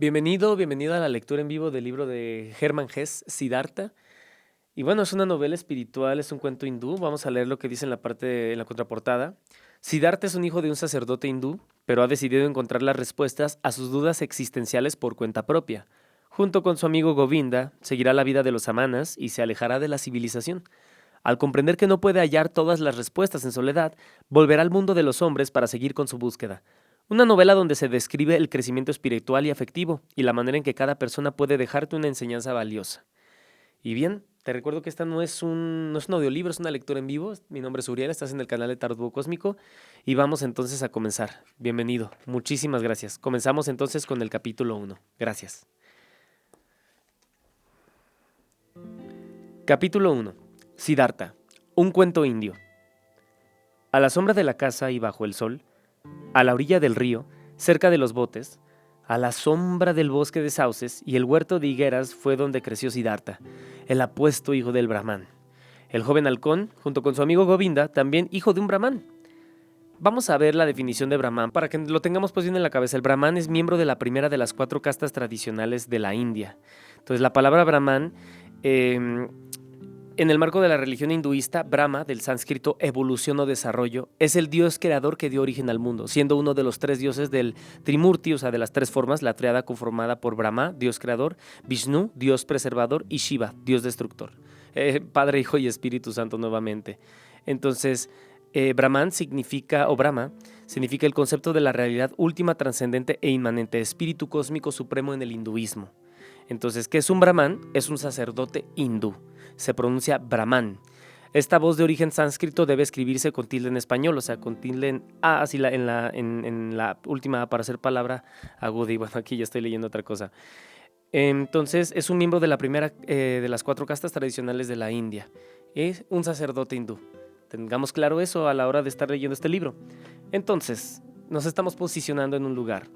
Bienvenido a la lectura en vivo del libro de Hermann Hesse, Siddhartha. Y bueno, es una novela espiritual, es un cuento hindú. Vamos a leer lo que dice en la contraportada. Siddhartha es un hijo de un sacerdote hindú, pero ha decidido encontrar las respuestas a sus dudas existenciales por cuenta propia. Junto con su amigo Govinda, seguirá la vida de los samanas y se alejará de la civilización. Al comprender que no puede hallar todas las respuestas en soledad, volverá al mundo de los hombres para seguir con su búsqueda. Una novela donde se describe el crecimiento espiritual y afectivo y la manera en que cada persona puede dejarte una enseñanza valiosa. Y bien, te recuerdo que esta no es un audiolibro, es una lectura en vivo. Mi nombre es Uriel, estás en el canal de Tarot Búho Cósmico y vamos entonces a comenzar. Bienvenido, muchísimas gracias. Comenzamos entonces con el capítulo 1. Gracias. Capítulo 1. Siddhartha, un cuento indio. A la sombra de la casa y bajo el sol, a la orilla del río, cerca de los botes, a la sombra del bosque de sauces y el huerto de higueras fue donde creció Siddhartha, el apuesto hijo del Brahmán. El joven halcón, junto con su amigo Govinda, también hijo de un Brahmán. Vamos a ver la definición de Brahmán para que lo tengamos pues bien en la cabeza. El Brahmán es miembro de la primera de las 4 castas tradicionales de la India. Entonces la palabra Brahmán, en el marco de la religión hinduista, Brahma, del sánscrito evolución o desarrollo, es el dios creador que dio origen al mundo, siendo uno de los 3 dioses del Trimurti, o sea, de las 3 formas, la triada conformada por Brahma, dios creador, Vishnu, dios preservador, y Shiva, dios destructor. Padre, Hijo y Espíritu Santo nuevamente. Entonces, Brahman significa, o Brahma, significa el concepto de la realidad última, trascendente e inmanente, espíritu cósmico supremo en el hinduismo. Entonces, ¿qué es un Brahman? Es un sacerdote hindú. Se pronuncia Brahman. Esta voz de origen sánscrito debe escribirse con tilde en español, o sea, con tilde en A, así en la última A para hacer palabra aguda. Y bueno, aquí ya estoy leyendo otra cosa. Entonces, es un miembro de la primera de las 4 castas tradicionales de la India. Es un sacerdote hindú. Tengamos claro eso a la hora de estar leyendo este libro. Entonces, nos estamos posicionando en un lugar.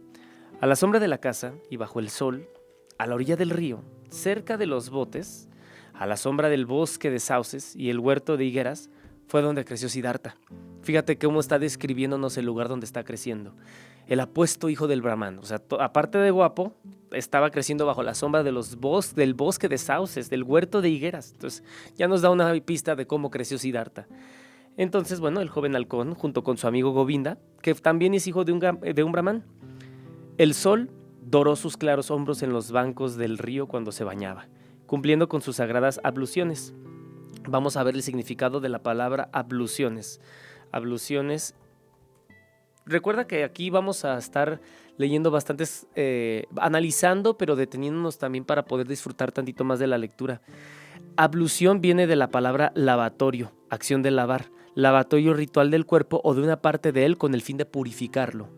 A la sombra de la casa y bajo el sol, a la orilla del río, cerca de los botes, a la sombra del bosque de sauces y el huerto de higueras, fue donde creció Siddhartha. Fíjate cómo está describiéndonos el lugar donde está creciendo. El apuesto hijo del Brahman, o sea, aparte de guapo, estaba creciendo bajo la sombra de del bosque de sauces, del huerto de higueras. Entonces, ya nos da una pista de cómo creció Siddhartha. Entonces, bueno, el joven halcón, junto con su amigo Govinda, que también es hijo de un Brahman, el sol doró sus claros hombros en los bancos del río cuando se bañaba, cumpliendo con sus sagradas abluciones. Vamos a ver el significado de la palabra abluciones. Abluciones. Recuerda que aquí vamos a estar leyendo bastantes, analizando, pero deteniéndonos también para poder disfrutar tantito más de la lectura. Ablución viene de la palabra lavatorio, acción de lavar, lavatorio ritual del cuerpo o de una parte de él con el fin de purificarlo.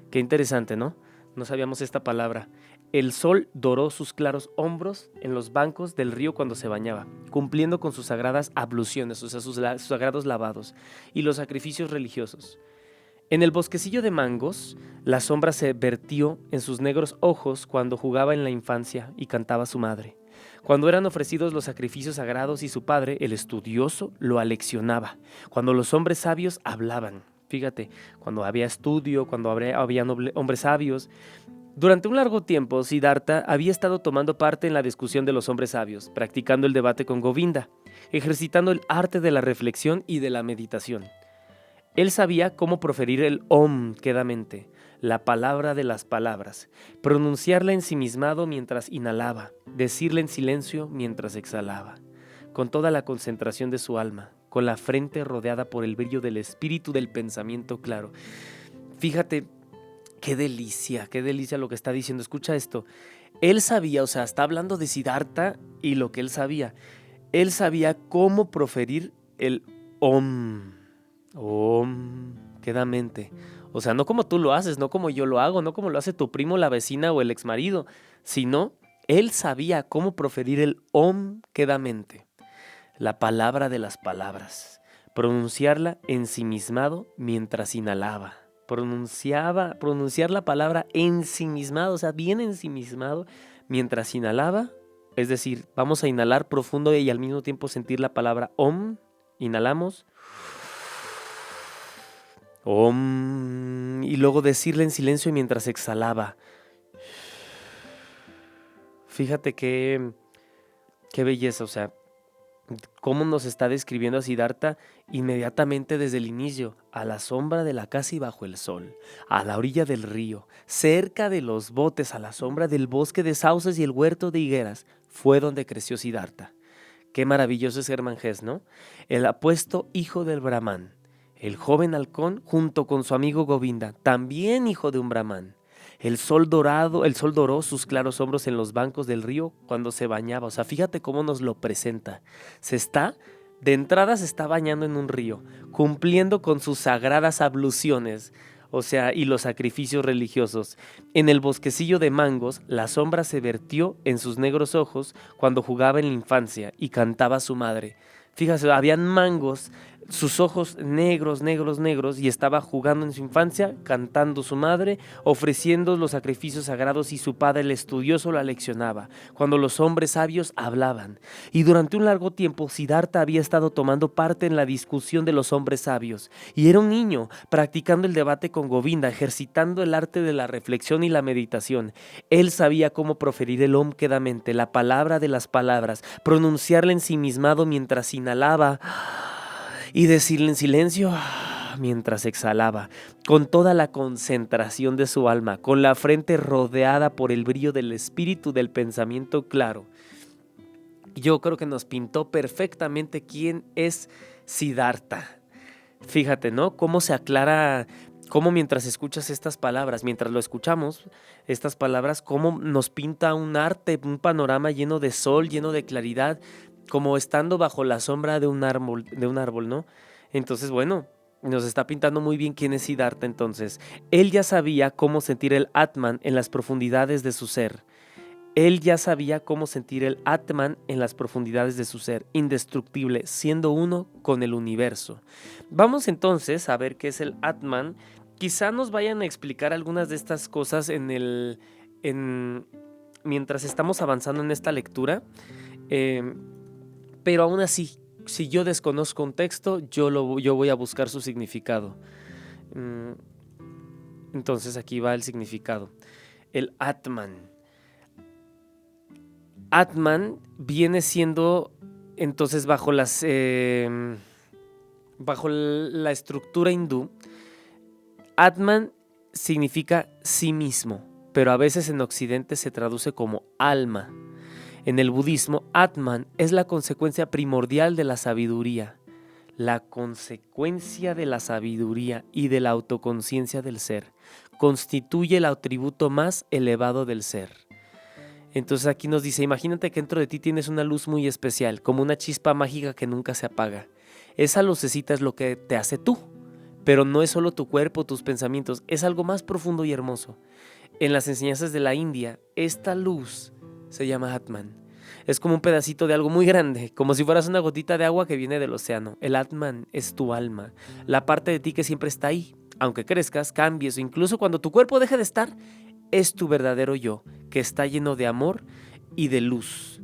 Qué interesante, ¿no? No sabíamos esta palabra. El sol doró sus claros hombros en los bancos del río cuando se bañaba, cumpliendo con sus sagradas abluciones, o sea, sus sagrados lavados y los sacrificios religiosos. En el bosquecillo de mangos, la sombra se vertió en sus negros ojos cuando jugaba en la infancia y cantaba su madre. Cuando eran ofrecidos los sacrificios sagrados y su padre, el estudioso, lo aleccionaba. Cuando los hombres sabios hablaban. Fíjate, cuando había estudio, cuando había hombres sabios. Durante un largo tiempo, Siddhartha había estado tomando parte en la discusión de los hombres sabios, practicando el debate con Govinda, ejercitando el arte de la reflexión y de la meditación. Él sabía cómo proferir el Om quedamente, la palabra de las palabras, pronunciarla ensimismado mientras inhalaba, decirla en silencio mientras exhalaba, con toda la concentración de su alma, con la frente rodeada por el brillo del espíritu del pensamiento claro. Fíjate, qué delicia lo que está diciendo. Escucha esto. Él sabía, o sea, está hablando de Siddhartha y lo que él sabía. Él sabía cómo proferir el Om. Om, quedamente. O sea, no como tú lo haces, no como yo lo hago, no como lo hace tu primo, la vecina o el exmarido, sino él sabía cómo proferir el Om quedamente, la palabra de las palabras, pronunciarla ensimismado mientras inhalaba. Pronunciar la palabra ensimismado, o sea, bien ensimismado, mientras inhalaba. Es decir, vamos a inhalar profundo y al mismo tiempo sentir la palabra Om. Inhalamos. Om. Y luego decirla en silencio mientras exhalaba. Fíjate qué belleza, o sea, cómo nos está describiendo a Siddhartha inmediatamente desde el inicio, a la sombra de la casa y bajo el sol, a la orilla del río, cerca de los botes, a la sombra del bosque de sauces y el huerto de higueras, fue donde creció Siddhartha. Qué maravilloso es Hermann Hesse, ¿no? El apuesto hijo del Brahman, el joven halcón junto con su amigo Govinda, también hijo de un Brahman. El sol doró sus claros hombros en los bancos del río cuando se bañaba. O sea, fíjate cómo nos lo presenta. De entrada se está bañando en un río, cumpliendo con sus sagradas abluciones, o sea, y los sacrificios religiosos. En el bosquecillo de mangos, la sombra se vertió en sus negros ojos cuando jugaba en la infancia y cantaba a su madre. Fíjate, habían mangos, sus ojos negros, negros, negros, y estaba jugando en su infancia, cantando su madre, ofreciendo los sacrificios sagrados, y su padre, el estudioso, la leccionaba, cuando los hombres sabios hablaban. Y durante un largo tiempo, Siddhartha había estado tomando parte en la discusión de los hombres sabios, y era un niño, practicando el debate con Govinda, ejercitando el arte de la reflexión y la meditación. Él sabía cómo proferir el Om quedamente, la palabra de las palabras, pronunciarla ensimismado mientras inhalaba y decirle en silencio mientras exhalaba, con toda la concentración de su alma, con la frente rodeada por el brillo del espíritu del pensamiento claro. Yo creo que nos pintó perfectamente quién es Siddhartha. Fíjate, ¿no? Cómo se aclara, cómo mientras escuchas estas palabras, mientras lo escuchamos, estas palabras, cómo nos pinta un arte, un panorama lleno de sol, lleno de claridad, como estando bajo la sombra de un árbol, ¿no? Entonces, bueno, nos está pintando muy bien quién es Siddhartha entonces. Él ya sabía cómo sentir el Atman en las profundidades de su ser. Él ya sabía cómo sentir el Atman en las profundidades de su ser, indestructible, siendo uno con el universo. Vamos entonces a ver qué es el Atman. Quizá nos vayan a explicar algunas de estas cosas mientras estamos avanzando en esta lectura. Pero aún así, si yo desconozco un texto, yo voy a buscar su significado. Entonces aquí va el significado. El Atman. Atman viene siendo, entonces, bajo la estructura hindú, Atman significa sí mismo, pero a veces en Occidente se traduce como alma. En el budismo, Atman es la consecuencia primordial de la sabiduría y de la autoconciencia del ser. Constituye el atributo más elevado del ser. Entonces aquí nos dice, imagínate que dentro de ti tienes una luz muy especial, como una chispa mágica que nunca se apaga. Esa lucecita es lo que te hace tú, pero no es solo tu cuerpo, tus pensamientos, es algo más profundo y hermoso. En las enseñanzas de la India, esta luz se llama Atman. Es como un pedacito de algo muy grande, como si fueras una gotita de agua que viene del océano. El Atman es tu alma, la parte de ti que siempre está ahí. Aunque crezcas, cambies o incluso cuando tu cuerpo deje de estar, es tu verdadero yo, que está lleno de amor y de luz.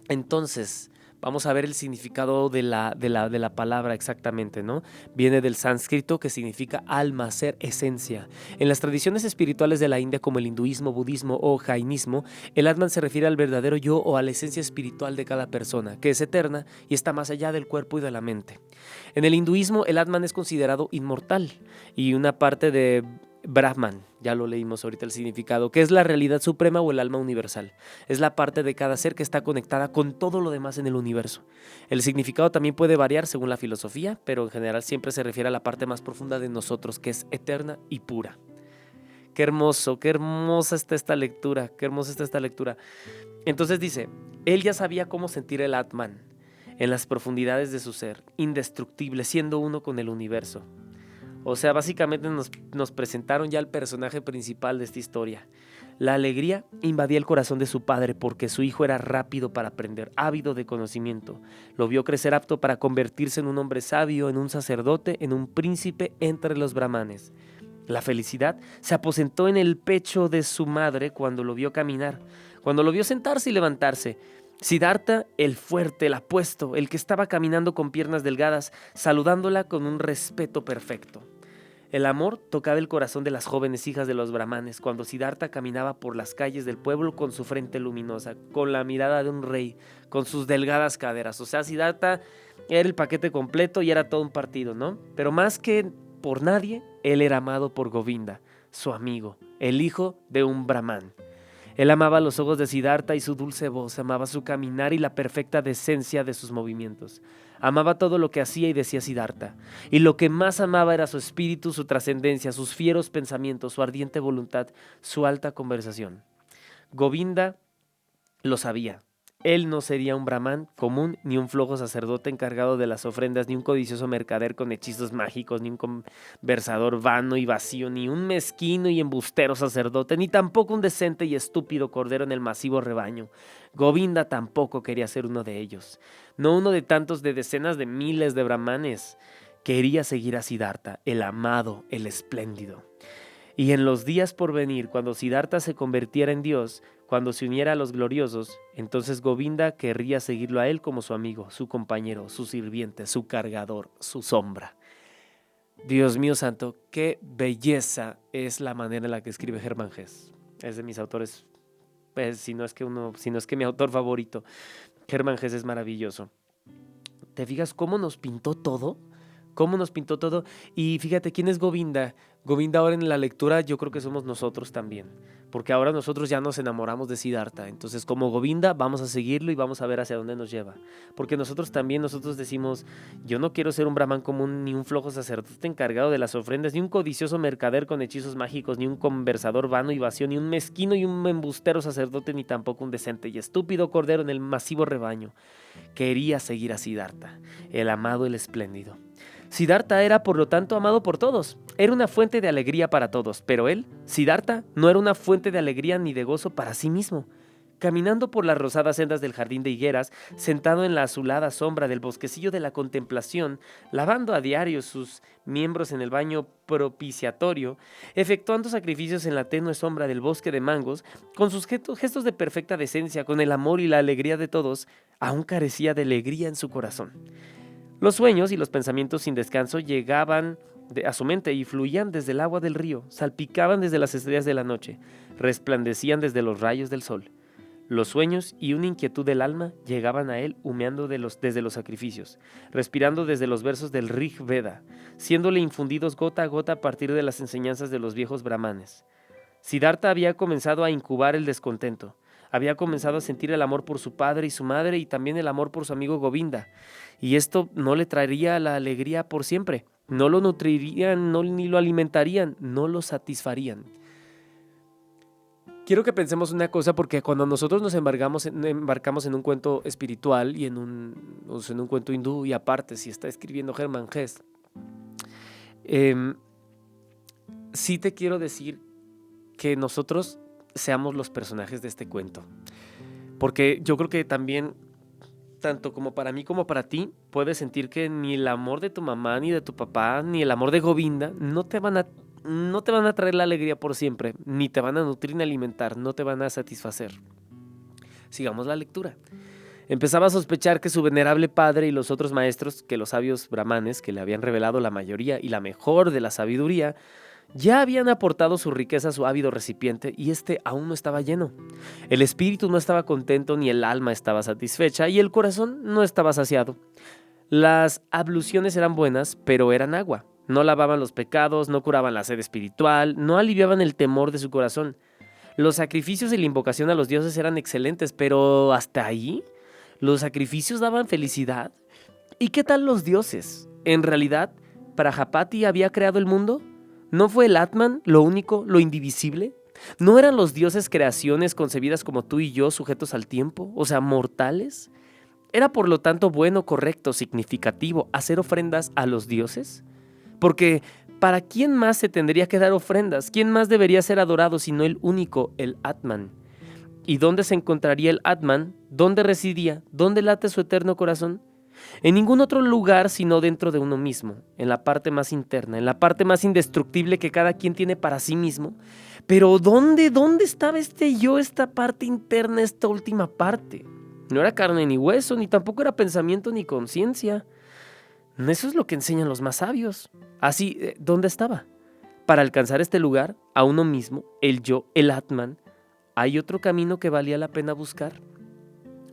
Entonces, vamos a ver el significado de la palabra exactamente, ¿no? Viene del sánscrito, que significa alma, ser, esencia. En las tradiciones espirituales de la India, como el hinduismo, budismo o jainismo, el Atman se refiere al verdadero yo o a la esencia espiritual de cada persona, que es eterna y está más allá del cuerpo y de la mente. En el hinduismo, el Atman es considerado inmortal y una parte de Brahman, ya lo leímos ahorita el significado, que es la realidad suprema o el alma universal. Es la parte de cada ser que está conectada con todo lo demás en el universo. El significado también puede variar según la filosofía, pero en general siempre se refiere a la parte más profunda de nosotros, que es eterna y pura. Qué hermoso, qué hermosa está esta lectura, qué hermosa está esta lectura. Entonces dice, él ya sabía cómo sentir el Atman en las profundidades de su ser, indestructible, siendo uno con el universo. O sea, básicamente nos presentaron ya el personaje principal de esta historia. La alegría invadía el corazón de su padre porque su hijo era rápido para aprender, ávido de conocimiento. Lo vio crecer apto para convertirse en un hombre sabio, en un sacerdote, en un príncipe entre los brahmanes. La felicidad se aposentó en el pecho de su madre cuando lo vio caminar, cuando lo vio sentarse y levantarse. Siddhartha, el fuerte, el apuesto, el que estaba caminando con piernas delgadas, saludándola con un respeto perfecto. El amor tocaba el corazón de las jóvenes hijas de los brahmanes cuando Siddhartha caminaba por las calles del pueblo con su frente luminosa, con la mirada de un rey, con sus delgadas caderas. O sea, Siddhartha era el paquete completo y era todo un partido, ¿no? Pero más que por nadie, él era amado por Govinda, su amigo, el hijo de un brahman. Él amaba los ojos de Siddhartha y su dulce voz, amaba su caminar y la perfecta decencia de sus movimientos. Amaba todo lo que hacía y decía Siddhartha, y lo que más amaba era su espíritu, su trascendencia, sus fieros pensamientos, su ardiente voluntad, su alta conversación. Govinda lo sabía. Él no sería un brahman común, ni un flojo sacerdote encargado de las ofrendas, ni un codicioso mercader con hechizos mágicos, ni un conversador vano y vacío, ni un mezquino y embustero sacerdote, ni tampoco un decente y estúpido cordero en el masivo rebaño. Govinda tampoco quería ser uno de ellos, no uno de tantos de decenas de miles de brahmanes. Quería seguir a Siddhartha, el amado, el espléndido. Y en los días por venir, cuando Siddhartha se convirtiera en Dios, cuando se uniera a los gloriosos, entonces Govinda querría seguirlo a él como su amigo, su compañero, su sirviente, su cargador, su sombra. Dios mío santo, qué belleza es la manera en la que escribe Germán Hesse. Es de mis autores, pues, si no es que mi autor favorito. Germán Hesse es maravilloso. ¿Te fijas cómo nos pintó todo? ¿Cómo nos pintó todo? Y fíjate, ¿quién es Govinda? Govinda ahora en la lectura yo creo que somos nosotros también, porque ahora nosotros ya nos enamoramos de Siddhartha. Entonces, como Govinda, vamos a seguirlo y vamos a ver hacia dónde nos lleva. Porque nosotros decimos, yo no quiero ser un brahman común, ni un flojo sacerdote encargado de las ofrendas, ni un codicioso mercader con hechizos mágicos, ni un conversador vano y vacío, ni un mezquino y un embustero sacerdote, ni tampoco un decente y estúpido cordero en el masivo rebaño. Quería seguir a Siddhartha, el amado, el espléndido. Siddhartha era, por lo tanto, amado por todos. Era una fuente de alegría para todos, pero él, Siddhartha, no era una fuente de alegría ni de gozo para sí mismo. Caminando por las rosadas sendas del jardín de higueras, sentado en la azulada sombra del bosquecillo de la contemplación, lavando a diario sus miembros en el baño propiciatorio, efectuando sacrificios en la tenue sombra del bosque de mangos, con sus gestos de perfecta decencia, con el amor y la alegría de todos, aún carecía de alegría en su corazón. Los sueños y los pensamientos sin descanso llegaban a su mente y fluían desde el agua del río, salpicaban desde las estrellas de la noche, resplandecían desde los rayos del sol. Los sueños y una inquietud del alma llegaban a él humeando desde los sacrificios, respirando desde los versos del Rig Veda, siéndole infundidos gota a gota a partir de las enseñanzas de los viejos brahmanes. Siddhartha había comenzado a incubar el descontento. Había comenzado a sentir el amor por su padre y su madre y también el amor por su amigo Govinda. Y esto no le traería la alegría por siempre. No lo nutrirían, ni lo alimentarían, no lo satisfarían. Quiero que pensemos una cosa, porque cuando nosotros nos embarcamos en un cuento espiritual y en un cuento hindú, y aparte si está escribiendo Germán Hesse, sí te quiero decir que nosotros seamos los personajes de este cuento. Porque yo creo que también, tanto como para mí como para ti, puedes sentir que ni el amor de tu mamá, ni de tu papá, ni el amor de Govinda no te van a traer la alegría por siempre, ni te van a nutrir ni alimentar, no te van a satisfacer. Sigamos la lectura. Empezaba a sospechar que su venerable padre y los otros maestros, que los sabios brahmanes, que le habían revelado la mayoría y la mejor de la sabiduría, ya habían aportado su riqueza a su ávido recipiente y este aún no estaba lleno. El espíritu no estaba contento, ni el alma estaba satisfecha y el corazón no estaba saciado. Las abluciones eran buenas, pero eran agua. No lavaban los pecados, no curaban la sed espiritual, no aliviaban el temor de su corazón. Los sacrificios y la invocación a los dioses eran excelentes, pero ¿hasta ahí? ¿Los sacrificios daban felicidad? ¿Y qué tal los dioses? ¿En realidad, Prajapati había creado el mundo? ¿No fue el Atman lo único, lo indivisible? ¿No eran los dioses creaciones concebidas como tú y yo, sujetos al tiempo, o sea, mortales? ¿Era por lo tanto bueno, correcto, significativo hacer ofrendas a los dioses? Porque ¿para quién más se tendría que dar ofrendas? ¿Quién más debería ser adorado sino el único, el Atman? ¿Y dónde se encontraría el Atman? ¿Dónde residía? ¿Dónde late su eterno corazón? En ningún otro lugar sino dentro de uno mismo, en la parte más interna, en la parte más indestructible que cada quien tiene para sí mismo. Pero ¿dónde estaba este yo, esta parte interna, esta última parte? No era carne ni hueso, ni tampoco era pensamiento ni conciencia. Eso es lo que enseñan los más sabios. Así, ¿dónde estaba? para alcanzar este lugar, a uno mismo, el yo, el Atman, ¿hay otro camino que valía la pena buscar?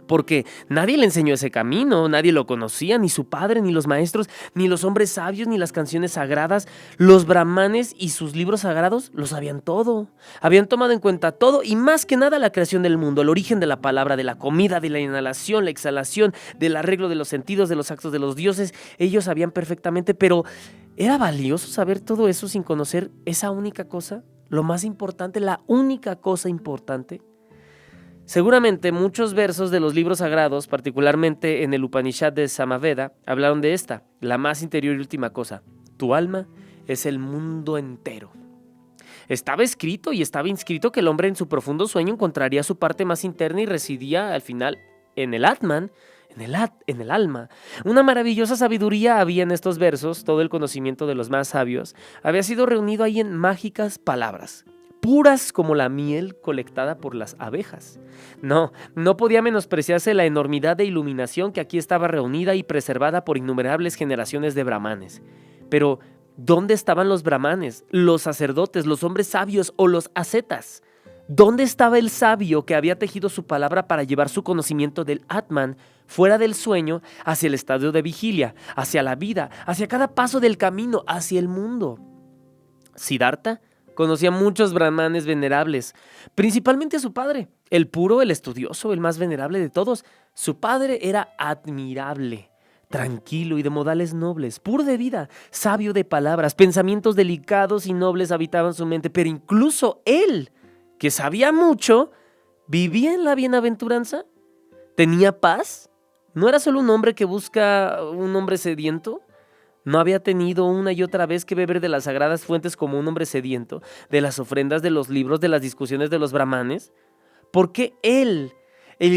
Porque nadie le enseñó ese camino, nadie lo conocía, ni su padre, ni los maestros, ni los hombres sabios, ni las canciones sagradas. Los brahmanes y sus libros sagrados lo sabían todo. Habían tomado en cuenta todo y más que nada la creación del mundo, el origen de la palabra, de la comida, de la inhalación, la exhalación, del arreglo de los sentidos, de los actos de los dioses. Ellos sabían perfectamente, pero ¿era valioso saber todo eso sin conocer esa única cosa? Lo más importante, la única cosa importante. Seguramente muchos versos de los libros sagrados, particularmente en el Upanishad de Samaveda, hablaron de esta, la más interior y última cosa. Tu alma es el mundo entero. Estaba escrito y estaba inscrito que el hombre en su profundo sueño encontraría su parte más interna y residía al final en el Atman, en el alma. Una maravillosa sabiduría había en estos versos, todo el conocimiento de los más sabios había sido reunido ahí en mágicas palabras, puras como la miel colectada por las abejas. No podía menospreciarse la enormidad de iluminación que aquí estaba reunida y preservada por innumerables generaciones de brahmanes. Pero, ¿dónde estaban los brahmanes, los sacerdotes, los hombres sabios o los ascetas? ¿Dónde estaba el sabio que había tejido su palabra para llevar su conocimiento del Atman fuera del sueño hacia el estadio de vigilia, hacia la vida, hacia cada paso del camino, hacia el mundo? Siddhartha conocía muchos brahmanes venerables, principalmente a su padre, el puro, el estudioso, el más venerable de todos. Su padre era admirable, tranquilo y de modales nobles, puro de vida, sabio de palabras, pensamientos delicados y nobles habitaban su mente, pero incluso él, que sabía mucho, vivía en la bienaventuranza, tenía paz, no era solo un hombre que busca un hombre sediento. ¿No había tenido una y otra vez que beber de las sagradas fuentes como un hombre sediento, de las ofrendas, de los libros, de las discusiones de los brahmanes? ¿Por qué él, el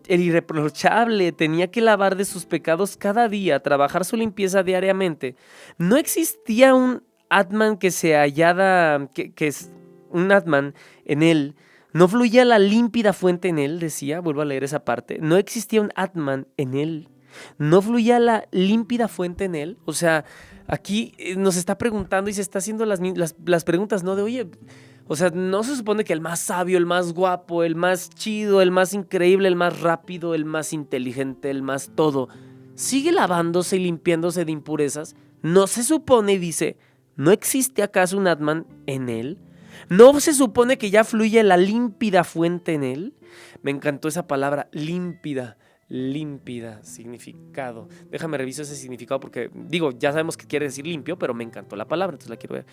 irreprochable, tenía que lavar de sus pecados cada día, trabajar su limpieza diariamente? ¿No existía un Atman que se hallara, que es un Atman en él? ¿No fluía la límpida fuente en él? Decía, vuelvo a leer esa parte. ¿No existía un Atman en él? ¿No fluía la límpida fuente en él? O sea, aquí nos está preguntando y se está haciendo las preguntas, ¿no? De, oye, o sea, ¿no se supone que el más sabio, el más guapo, el más chido, el más increíble, el más rápido, el más inteligente, el más todo, sigue lavándose y limpiándose de impurezas? ¿No se supone, dice, no existe acaso un Atman en él? ¿No se supone que ya fluye la límpida fuente en él? Me encantó esa palabra, límpida. Límpida, significado. Déjame reviso ese significado porque, digo, ya sabemos que quiere decir limpio, pero me encantó la palabra, entonces la quiero ver.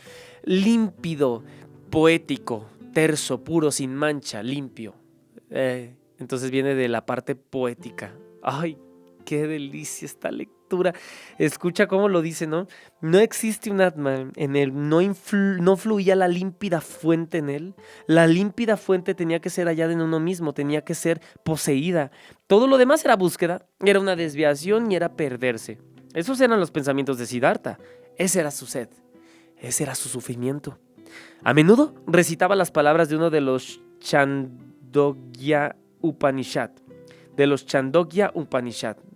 Límpido, poético, terso, puro, sin mancha, limpio. Entonces viene de la parte poética. ¡Ay, qué delicia esta lectura! Escucha cómo lo dice, ¿no? No existe un Atman en él, no fluía la límpida fuente en él. La límpida fuente tenía que ser hallada en uno mismo, tenía que ser poseída. Todo lo demás era búsqueda, era una desviación y era perderse. Esos eran los pensamientos de Siddhartha. Esa era su sed, ese era su sufrimiento. A menudo recitaba las palabras de uno de los Chandogya Upanishad.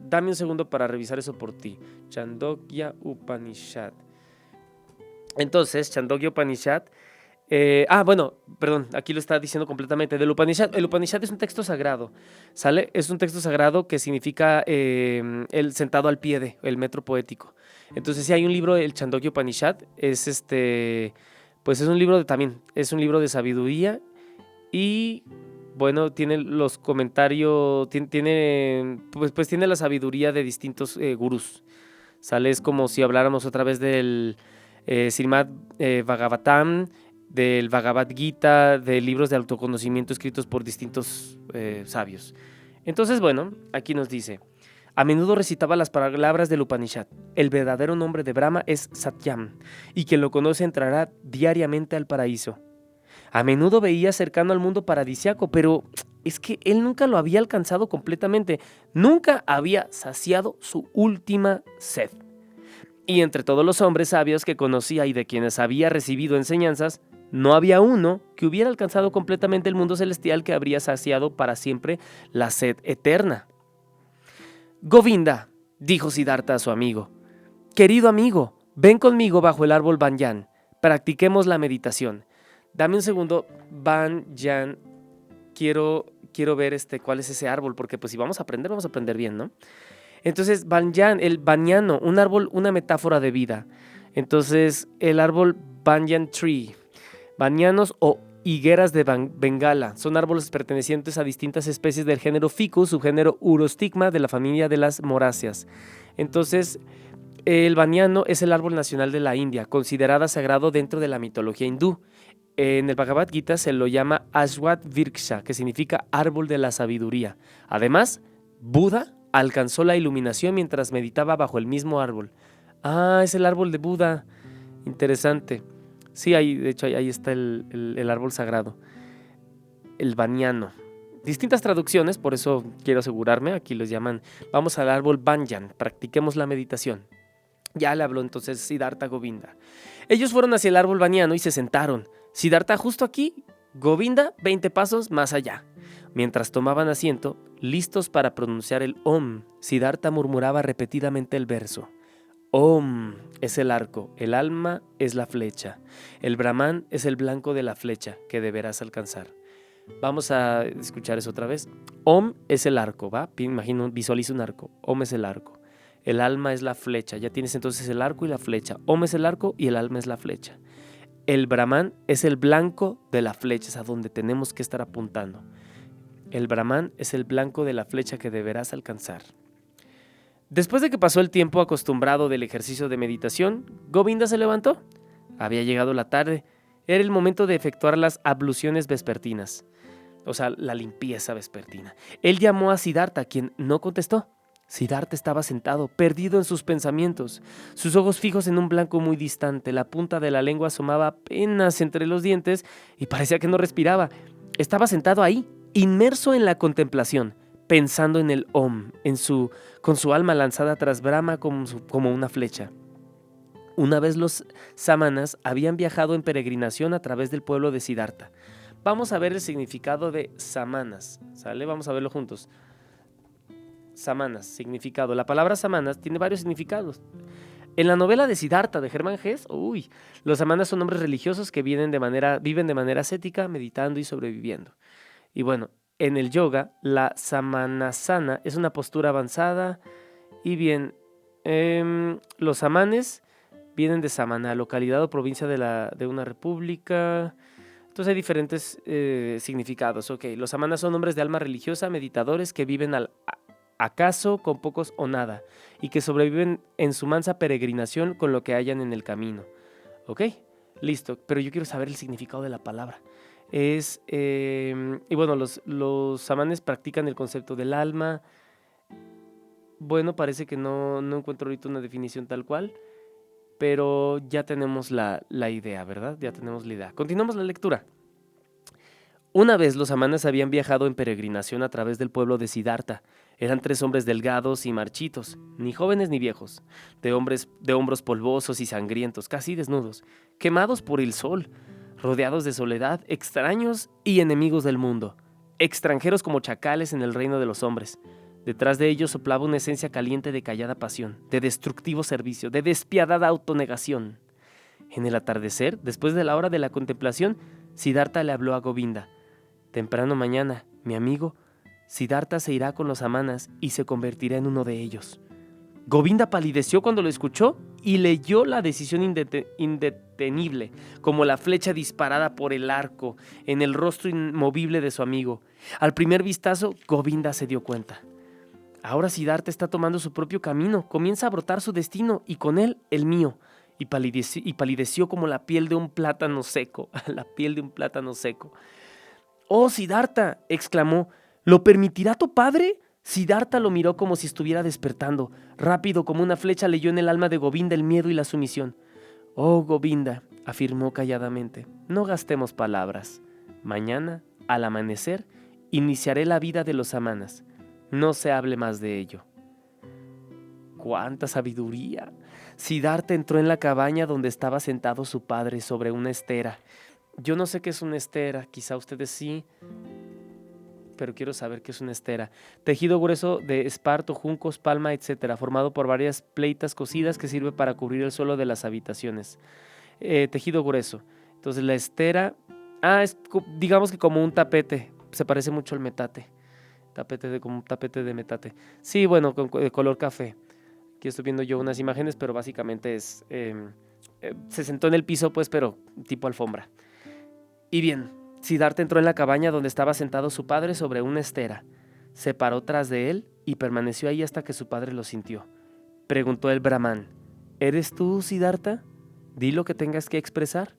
Dame un segundo para revisar eso por ti. Chandogya Upanishad. Entonces, Chandogya Upanishad. Aquí lo está diciendo completamente. Del Upanishad. El Upanishad es un texto sagrado, ¿sale? Es un texto sagrado que significa el sentado al pie de, el metro poético. Entonces, si hay un libro, el Chandogya Upanishad, pues es un libro es un libro de sabiduría y bueno, tiene los comentarios, tiene la sabiduría de distintos gurús, ¿sale? Es como si habláramos otra vez del Srimad Bhagavatam, del Bhagavad Gita, de libros de autoconocimiento escritos por distintos sabios. Entonces, bueno, aquí nos dice, a menudo recitaba las palabras del Upanishad. El verdadero nombre de Brahma es Satyam, y quien lo conoce entrará diariamente al paraíso. A menudo veía cercano al mundo paradisiaco, pero es que él nunca lo había alcanzado completamente, nunca había saciado su última sed. Y entre todos los hombres sabios que conocía y de quienes había recibido enseñanzas, no había uno que hubiera alcanzado completamente el mundo celestial que habría saciado para siempre la sed eterna. Govinda, dijo Siddhartha a su amigo, querido amigo, ven conmigo bajo el árbol Banyan Practiquemos la meditación. Dame un segundo, Banyan. Quiero ver cuál es ese árbol, porque pues si vamos a aprender bien, ¿no? Entonces, Banyan, el baniano, un árbol, una metáfora de vida. Entonces, el árbol Banyan Tree, banianos o higueras de Bengala, son árboles pertenecientes a distintas especies del género Ficus, subgénero Urostigma de la familia de las moráceas. Entonces, el baniano es el árbol nacional de la India, considerada sagrado dentro de la mitología hindú. En el Bhagavad Gita se lo llama Ashwat Vriksha, que significa árbol de la sabiduría. Además, Buda alcanzó la iluminación mientras meditaba bajo el mismo árbol. Ah, es el árbol de Buda. Interesante. Sí, de hecho ahí está el árbol sagrado. El baniano. Distintas traducciones, por eso quiero asegurarme. Aquí los llaman, vamos al árbol Banyan, practiquemos la meditación. Ya le habló entonces Siddhartha Govinda. Ellos fueron hacia el árbol baniano y se sentaron. Siddhartha justo aquí, Govinda 20 pasos más allá. Mientras tomaban asiento, listos para pronunciar el Om, Siddhartha murmuraba repetidamente el verso. Om es el arco, el alma es la flecha, el Brahman es el blanco de la flecha que deberás alcanzar. Vamos a escuchar eso otra vez. Om es el arco, ¿va? Visualiza un arco. Om es el arco. El alma es la flecha. Ya tienes entonces el arco y la flecha. Om es el arco y el alma es la flecha. El Brahman es el blanco de la flecha, es a donde tenemos que estar apuntando. El Brahman es el blanco de la flecha que deberás alcanzar. Después de que pasó el tiempo acostumbrado del ejercicio de meditación, Govinda se levantó. Había llegado la tarde. Era el momento de efectuar las abluciones vespertinas. O sea, la limpieza vespertina. Él llamó a Siddhartha, quien no contestó. Siddhartha estaba sentado, perdido en sus pensamientos, sus ojos fijos en un blanco muy distante. La punta de la lengua asomaba apenas entre los dientes y parecía que no respiraba. Estaba sentado ahí, inmerso en la contemplación, pensando en el Om, con su alma lanzada tras Brahma como una flecha. Una vez los samanas habían viajado en peregrinación a través del pueblo de Siddhartha. Vamos a ver el significado de samanas, ¿sale? Vamos a verlo juntos. Samanas, significado. La palabra samanas tiene varios significados. En la novela de Siddhartha de Hermann Hesse, los samanas son hombres religiosos que viven de manera ascética, meditando y sobreviviendo. Y bueno, en el yoga, la samanasana es una postura avanzada. Y bien, los samanes vienen de Samana, localidad o provincia de una república. Entonces hay diferentes significados. Los samanas son hombres de alma religiosa, meditadores que viven acaso con pocos o nada y que sobreviven en su mansa peregrinación con lo que hallan en el camino. Listo, pero yo quiero saber el significado de la palabra. Y bueno, los samanes practican el concepto del alma. Bueno, parece que no encuentro ahorita una definición tal cual, pero ya tenemos la idea, ¿verdad? Ya tenemos la idea. Continuamos la lectura. Una vez los samanas habían viajado en peregrinación a través del pueblo de Siddhartha. Eran 3 hombres delgados y marchitos, ni jóvenes ni viejos, de hombros polvosos y sangrientos, casi desnudos, quemados por el sol, rodeados de soledad, extraños y enemigos del mundo, extranjeros como chacales en el reino de los hombres. Detrás de ellos soplaba una esencia caliente de callada pasión, de destructivo servicio, de despiadada autonegación. En el atardecer, después de la hora de la contemplación, Siddhartha le habló a Govinda. Temprano mañana, mi amigo, Siddhartha se irá con los samanas y se convertirá en uno de ellos. Govinda palideció cuando lo escuchó y leyó la decisión indetenible, como la flecha disparada por el arco, en el rostro inmovible de su amigo. Al primer vistazo, Govinda se dio cuenta. Ahora Siddhartha está tomando su propio camino, comienza a brotar su destino y con él el mío. Y palideció como la piel de un plátano seco, la piel de un plátano seco. ¡Oh, Siddhartha!, exclamó. ¿Lo permitirá tu padre? Siddhartha lo miró como si estuviera despertando. Rápido como una flecha leyó en el alma de Govinda el miedo y la sumisión. Oh, Govinda, afirmó calladamente, no gastemos palabras. Mañana, al amanecer, iniciaré la vida de los samanas. No se hable más de ello. ¡Cuánta sabiduría! Siddhartha entró en la cabaña donde estaba sentado su padre sobre una estera. Yo no sé qué es una estera, quizá ustedes sí, pero quiero saber qué es una estera. Tejido grueso de esparto, juncos, palma, etc., formado por varias pleitas cosidas que sirve para cubrir el suelo de las habitaciones. tejido grueso. Entonces la estera, digamos que como un tapete, se parece mucho al metate, como un tapete de metate. Sí, bueno, de color café. Aquí estoy viendo yo unas imágenes, pero básicamente se sentó en el piso, pues, pero tipo alfombra. Y bien, Siddhartha entró en la cabaña donde estaba sentado su padre sobre una estera. Se paró tras de él y permaneció ahí hasta que su padre lo sintió. Preguntó el Brahmán: ¿Eres tú, Siddhartha? Di lo que tengas que expresar.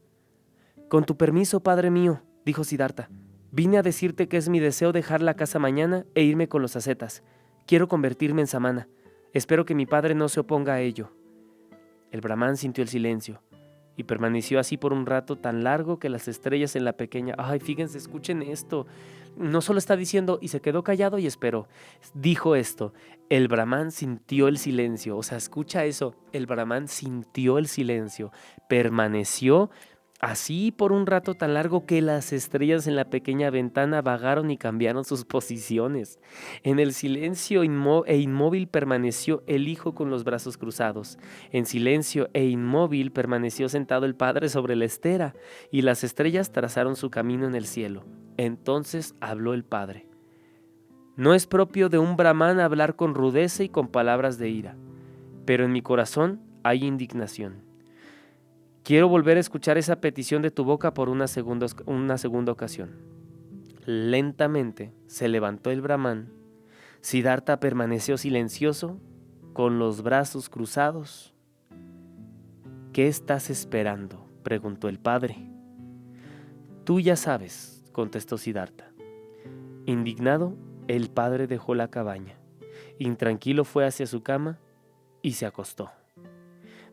Con tu permiso, padre mío, dijo Siddhartha. Vine a decirte que es mi deseo dejar la casa mañana e irme con los ascetas. Quiero convertirme en samana. Espero que mi padre no se oponga a ello. El Brahmán sintió el silencio y permaneció así por un rato tan largo que las estrellas en la pequeña... Ay, fíjense, escuchen esto. No solo está diciendo y se quedó callado y esperó. Dijo esto: el Brahmán sintió el silencio. O sea, escucha eso. El Brahmán sintió el silencio. Permaneció así por un rato tan largo que las estrellas en la pequeña ventana vagaron y cambiaron sus posiciones. En el silencio inmóvil permaneció el hijo con los brazos cruzados. En silencio e inmóvil permaneció sentado el padre sobre la estera, y las estrellas trazaron su camino en el cielo. Entonces habló el padre: No es propio de un brahmán hablar con rudeza y con palabras de ira, pero en mi corazón hay indignación. Quiero volver a escuchar esa petición de tu boca por una segunda ocasión. Lentamente se levantó el Brahmán. Siddhartha permaneció silencioso, con los brazos cruzados. ¿Qué estás esperando?, preguntó el padre. Tú ya sabes, contestó Siddhartha. Indignado, el padre dejó la cabaña. Intranquilo fue hacia su cama y se acostó.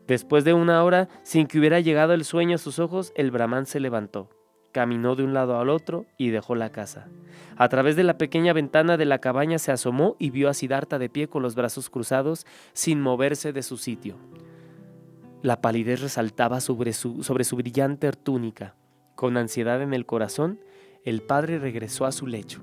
Después de una hora, sin que hubiera llegado el sueño a sus ojos, el Brahmán se levantó, caminó de un lado al otro y dejó la casa. A través de la pequeña ventana de la cabaña se asomó y vio a Siddhartha de pie con los brazos cruzados, sin moverse de su sitio. La palidez resaltaba sobre su brillante túnica. Con ansiedad en el corazón, el padre regresó a su lecho.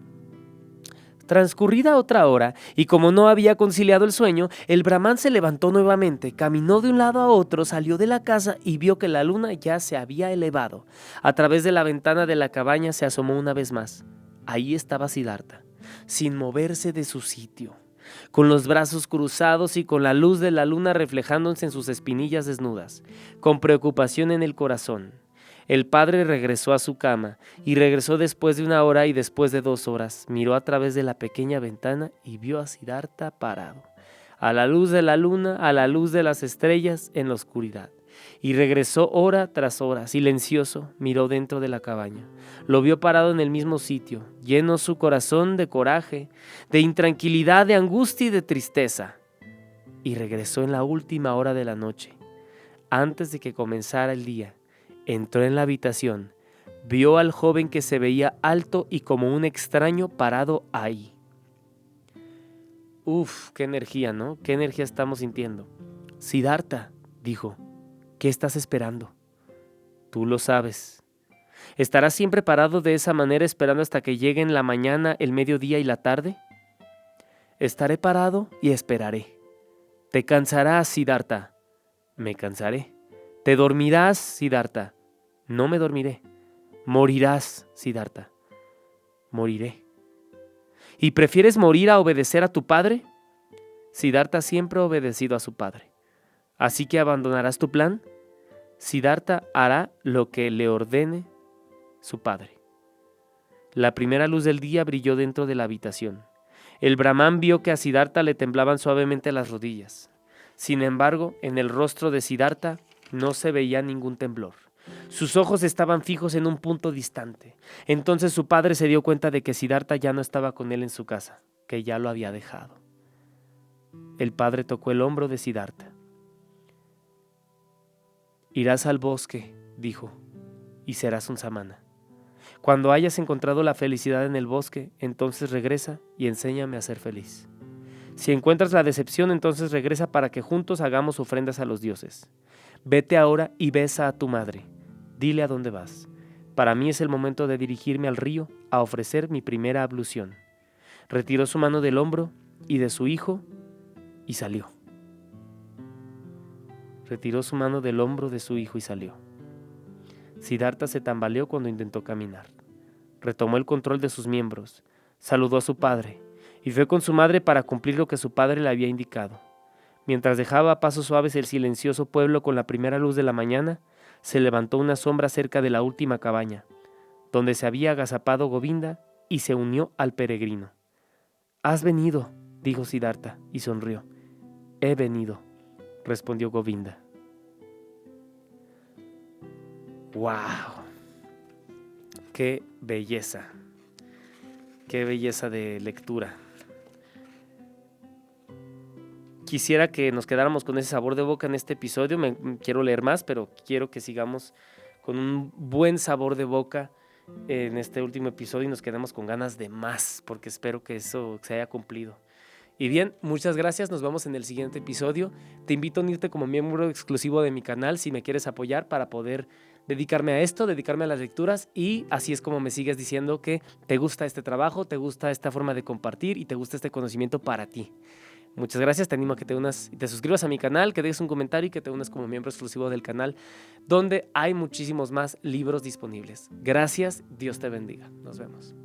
Transcurrida otra hora, y como no había conciliado el sueño, el Brahmán se levantó nuevamente, caminó de un lado a otro, salió de la casa y vio que la luna ya se había elevado. A través de la ventana de la cabaña se asomó una vez más. Ahí estaba Siddhartha, sin moverse de su sitio, con los brazos cruzados y con la luz de la luna reflejándose en sus espinillas desnudas, con preocupación en el corazón. El padre regresó a su cama y regresó después de una hora y después de 2 horas. Miró a través de la pequeña ventana y vio a Siddhartha parado, a la luz de la luna, a la luz de las estrellas, en la oscuridad. Y regresó hora tras hora, silencioso, miró dentro de la cabaña. Lo vio parado en el mismo sitio, lleno su corazón de coraje, de intranquilidad, de angustia y de tristeza. Y regresó en la última hora de la noche, antes de que comenzara el día. Entró en la habitación, vio al joven que se veía alto y como un extraño parado ahí. Uf, qué energía, ¿no? ¿Qué energía estamos sintiendo? Siddhartha, dijo, ¿qué estás esperando? Tú lo sabes. ¿Estarás siempre parado de esa manera esperando hasta que lleguen la mañana, el mediodía y la tarde? Estaré parado y esperaré. Te cansarás, Siddhartha. Me cansaré. Te dormirás, Siddhartha. No me dormiré. Morirás, Siddhartha. Moriré. ¿Y prefieres morir a obedecer a tu padre? Siddhartha siempre ha obedecido a su padre. ¿Así que abandonarás tu plan? Siddhartha hará lo que le ordene su padre. La primera luz del día brilló dentro de la habitación. El Brahmán vio que a Siddhartha le temblaban suavemente las rodillas. Sin embargo, en el rostro de Siddhartha no se veía ningún temblor. Sus ojos estaban fijos en un punto distante. Entonces su padre se dio cuenta de que Siddhartha ya no estaba con él en su casa, que ya lo había dejado. El padre tocó el hombro de Siddhartha. Irás al bosque, dijo, y serás un samana. Cuando hayas encontrado la felicidad en el bosque, entonces regresa y enséñame a ser feliz. Si encuentras la decepción, entonces regresa para que juntos hagamos ofrendas a los dioses. Vete ahora y besa a tu madre. Dile a dónde vas. Para mí es el momento de dirigirme al río a ofrecer mi primera ablución. Retiró su mano del hombro y de su hijo y salió. Retiró su mano del hombro de su hijo y salió. Siddhartha se tambaleó cuando intentó caminar. Retomó el control de sus miembros, saludó a su padre y fue con su madre para cumplir lo que su padre le había indicado. Mientras dejaba a pasos suaves el silencioso pueblo con la primera luz de la mañana, se levantó una sombra cerca de la última cabaña, donde se había agazapado Govinda, y se unió al peregrino. «Has venido», dijo Siddhartha, y sonrió. «He venido», respondió Govinda. ¡Wow! ¡Qué belleza! ¡Qué belleza de lectura! Quisiera que nos quedáramos con ese sabor de boca en este episodio. Quiero leer más, pero quiero que sigamos con un buen sabor de boca en este último episodio y nos quedemos con ganas de más, porque espero que eso se haya cumplido. Y bien, muchas gracias, nos vemos en el siguiente episodio. Te invito a unirte como miembro exclusivo de mi canal si me quieres apoyar para poder dedicarme a esto, dedicarme a las lecturas, y así es como me sigues diciendo que te gusta este trabajo, te gusta esta forma de compartir y te gusta este conocimiento para ti. Muchas gracias, te animo a que te unas y te suscribas a mi canal, que dejes un comentario y que te unas como miembro exclusivo del canal, donde hay muchísimos más libros disponibles. Gracias, Dios te bendiga. Nos vemos.